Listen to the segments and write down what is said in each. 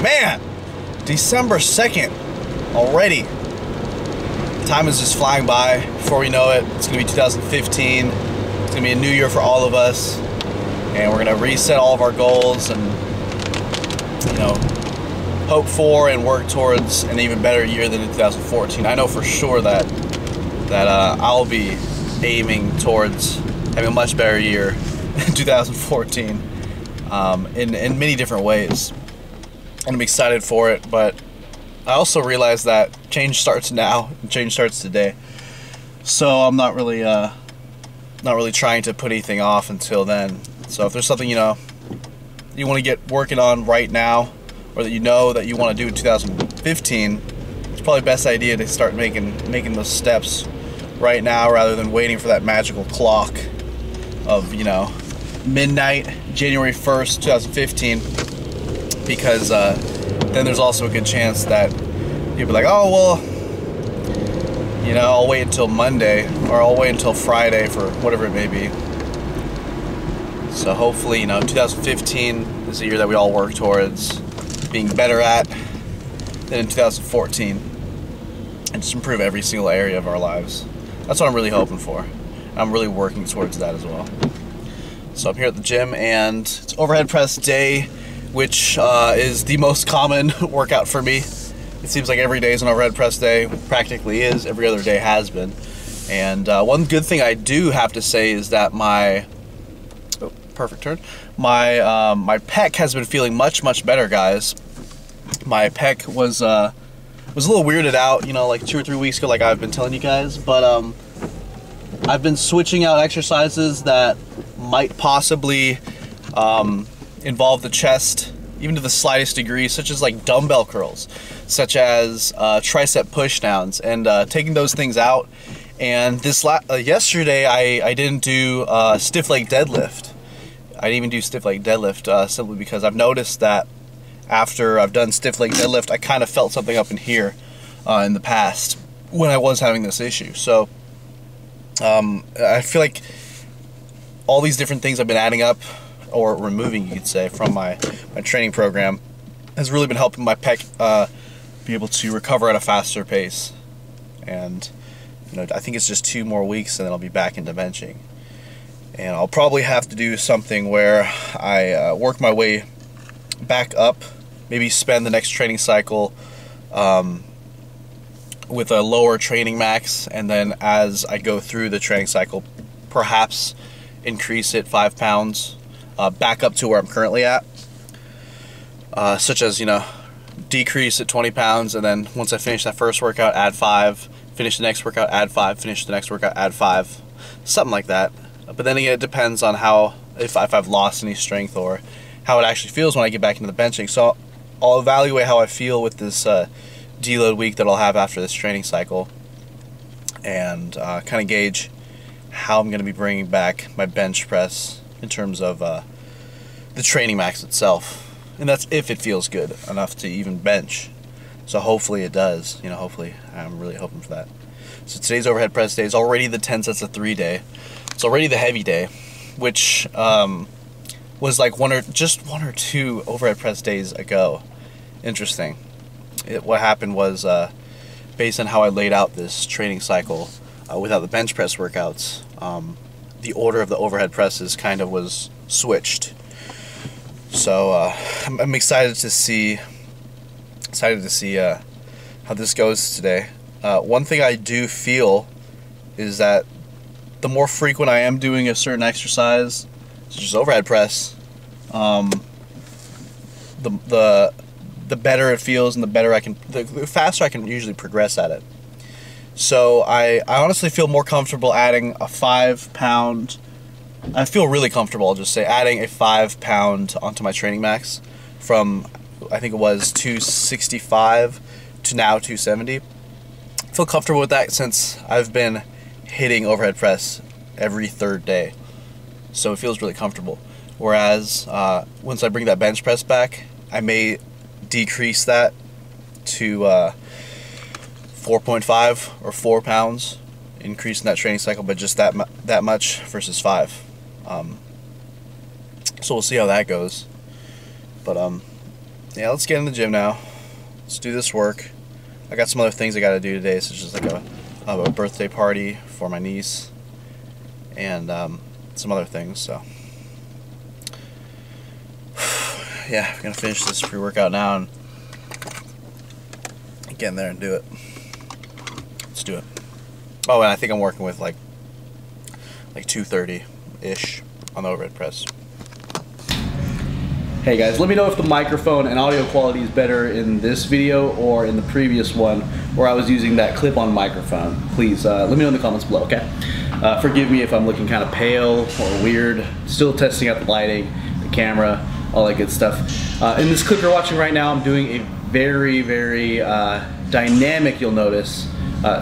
Man, December 2nd already. Time is just flying by. Before we know it, it's gonna be 2015. It's gonna be a new year for all of us, and we're gonna reset all of our goals and, you know, hope for and work towards an even better year than in 2014. I know for sure that I'll be aiming towards having a much better year in 2014 in many different ways, and I'm excited for it. But I also realize that change starts now, and change starts today. So I'm not really trying to put anything off until then. So if there's something, you know, you want to get working on right now, or that you know that you want to do in 2015, it's probably the best idea to start making those steps right now, rather than waiting for that magical clock of, you know, midnight, January 1st, 2015, because then there's also a good chance that you'll be like, oh, well, you know, I'll wait until Monday, or I'll wait until Friday for whatever it may be. So hopefully, you know, 2015 is the year that we all work towards being better at than in 2014, and just improve every single area of our lives. That's what I'm really hoping for. I'm really working towards that as well. So I'm here at the gym, and it's overhead press day, which is the most common workout for me. It seems like every day is an overhead press day. Practically is. Every other day has been. And one good thing I do have to say is that my perfect turn. My pec has been feeling much better, guys. My pec was a little weirded out, you know, like 2 or 3 weeks ago, like I've been telling you guys. But I've been switching out exercises that might possibly involve the chest, even to the slightest degree, such as like dumbbell curls, such as tricep push downs, and taking those things out. And this yesterday, I didn't do stiff leg deadlift. I didn't even do stiff leg deadlift simply because I've noticed that after I've done stiff leg deadlift, I kind of felt something up in here in the past when I was having this issue. So I feel like all these different things I've been adding up, or removing, you could say, from my training program has really been helping my pec be able to recover at a faster pace. And, you know, I think it's just 2 more weeks and then I'll be back into benching. And I'll probably have to do something where I work my way back up, maybe spend the next training cycle with a lower training max, and then as I go through the training cycle, perhaps increase it 5 pounds back up to where I'm currently at, such as, you know, decrease at 20 pounds, and then once I finish that first workout, add 5, finish the next workout, add 5, finish the next workout, add 5, something like that. But then again, it depends on how, if I've lost any strength, or how it actually feels when I get back into the benching. So I'll evaluate how I feel with this deload week that I'll have after this training cycle, and kind of gauge how I'm going to be bringing back my bench press in terms of the training max itself. And that's if it feels good enough to even bench. So hopefully it does. You know, hopefully. I'm really hoping for that. So today's overhead press day is already the 10 sets of 3 day. It's already the heavy day, which was like just one or two overhead press days ago. Interesting. What happened was, based on how I laid out this training cycle without the bench press workouts, the order of the overhead presses kind of was switched. So I'm excited to see how this goes today. One thing I do feel is that the more frequent I am doing a certain exercise, such as overhead press, the better it feels, and the faster I can usually progress at it. So I honestly feel more comfortable adding a 5 pound. I feel really comfortable, I'll just say, adding a 5 pound onto my training max from, I think it was 265 to now 270. I feel comfortable with that since I've been hitting overhead press every 3rd day, so it feels really comfortable. Whereas once I bring that bench press back, I may decrease that to 4.5 or 4 pounds, increasing that training cycle, but just that much versus 5. So we'll see how that goes. But yeah, let's get in the gym now. Let's do this work. I got some other things I got to do today, so it's just like a birthday party for my niece and some other things. So yeah, we're gonna finish this pre-workout now and get in there and do it. Let's do it. Oh, and I think I'm working with like 230-ish on the overhead press. Hey guys, let me know if the microphone and audio quality is better in this video or in the previous one where I was using that clip-on microphone. Please let me know in the comments below, okay? Forgive me if I'm looking kind of pale or weird. Still testing out the lighting, the camera, all that good stuff. In this clip you're watching right now, I'm doing a very, very dynamic, you'll notice,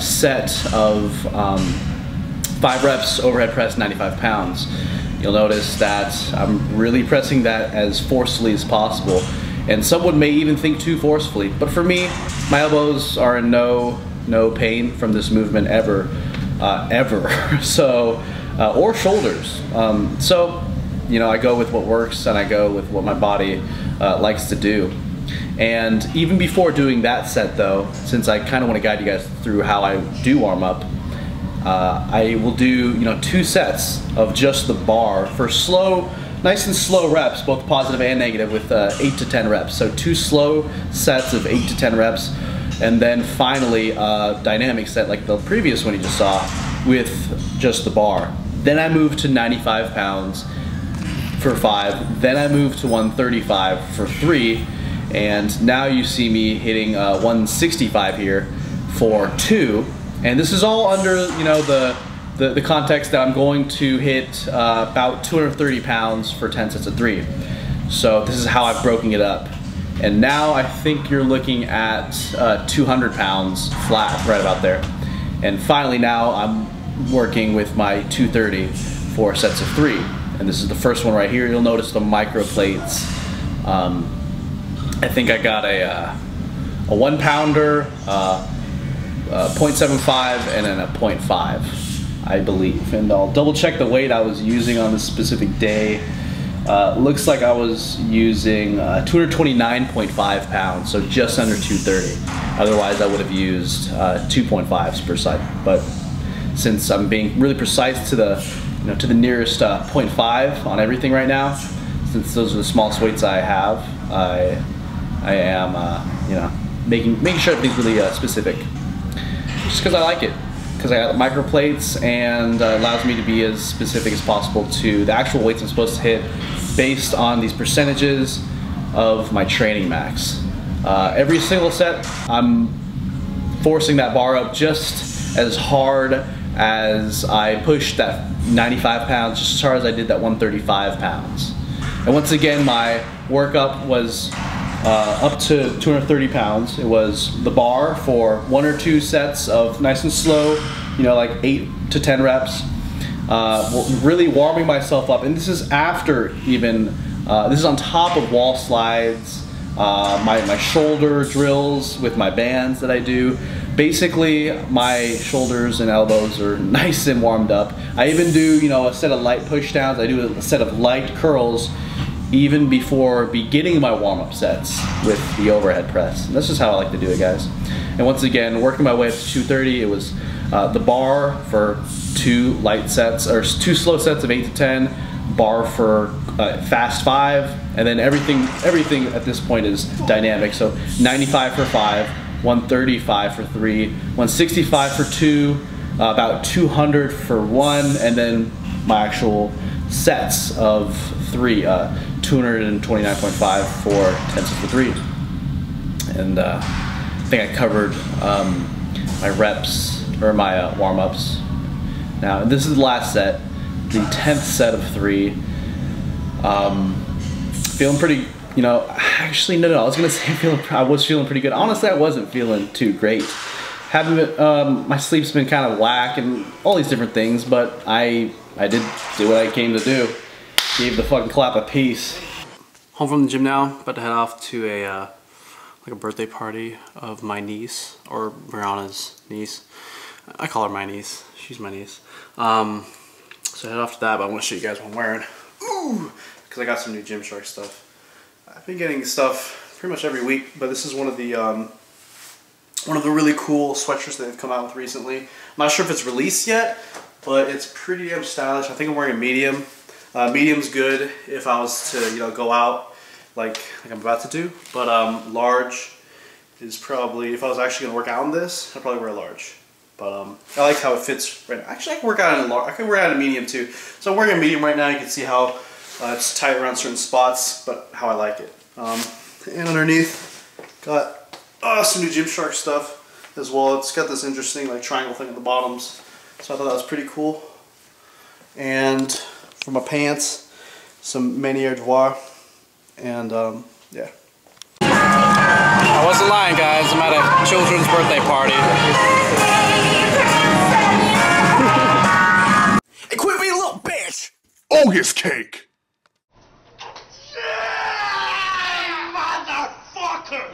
set of 5 reps overhead press 95 pounds. You'll notice that I'm really pressing that as forcefully as possible, and someone may even think too forcefully, but for me, my elbows are in no pain from this movement ever. So or shoulders, so you know, I go with what works and I go with what my body likes to do. And even before doing that set though, since I kind of want to guide you guys through how I do warm up, I will do, you know, 2 sets of just the bar for slow, nice and slow reps, both positive and negative, with 8 to 10 reps. So 2 slow sets of 8 to 10 reps, and then finally a dynamic set like the previous one you just saw with just the bar. Then I move to 95 pounds for 5, then I move to 135 for 3, and now you see me hitting 165 here for 2. And this is all under, you know, the context that I'm going to hit about 230 pounds for 10 sets of 3. So this is how I've broken it up. And now I think you're looking at 200 pounds flat, right about there. And finally now I'm working with my 230 for sets of 3. And this is the first one right here. You'll notice the micro plates. I think I got a 1 pounder, 0.75 and then a 0.5, I believe. And I'll double check the weight I was using on this specific day. Looks like I was using 229.5 pounds, so just under 230. Otherwise I would have used 2.5s per side. But since I'm being really precise to the, you know, to the nearest 0.5 on everything right now, since those are the smallest weights I have, I am you know, making sure everything's really specific. Just because I like it, because I got the micro plates, and allows me to be as specific as possible to the actual weights I'm supposed to hit based on these percentages of my training max. Every single set I'm forcing that bar up just as hard as I pushed that 95 pounds, just as hard as I did that 135 pounds. And once again, my workup was up to 230 pounds. It was the bar for 1 or 2 sets of nice and slow, you know, like 8 to 10 reps. Really warming myself up, and this is after even, this is on top of wall slides, my shoulder drills with my bands that I do. Basically, my shoulders and elbows are nice and warmed up. I even do, you know, a set of light push downs. I do a set of light curls even before beginning my warm-up sets with the overhead press. And this is how I like to do it, guys. And once again, working my way up to 230, it was the bar for 2 light sets, or 2 slow sets of 8 to 10, bar for fast 5, and then everything at this point is dynamic. So 95 for 5, 135 for 3, 165 for 2, about 200 for 1, and then my actual sets of 3, 229.5 for 10 sets for 3. And I think I covered my reps, or my warm-ups. Now this is the last set, the 10th set of 3. Feeling pretty, you know, actually no, I was gonna say I was feeling pretty good. Honestly, I wasn't feeling too great. My sleep's been kind of whack and all these different things, but I did do what I came to do. Gave the fucking clap a piece. Home from the gym now, about to head off to a like a birthday party of my niece, or Brianna's niece. I call her my niece. She's my niece. So head off to that, but I want to show you guys what I'm wearing. Ooh, because I got some new Gymshark stuff. I've been getting stuff pretty much every week, but this is one of the really cool sweatshirts that they've come out with recently. I'm not sure if it's released yet, but it's pretty damn stylish. I think I'm wearing a medium. Medium's good if I was to, you know, go out like I'm about to do, but large is probably, if I was actually gonna work out in this, I'd probably wear a large. But I like how it fits right now. Actually, I can work out in a large. I can wear out in a medium too. So I'm wearing a medium right now. You can see how it's tight around certain spots, but how I like it. And underneath, got some new Gymshark stuff as well. It's got this interesting like triangle thing at the bottoms. So I thought that was pretty cool. And for my pants, some Manière Devoir. And yeah. I wasn't lying, guys. I'm at a children's birthday party. Hey, quit being a little bitch! Ogus cake! Yeah, motherfucker!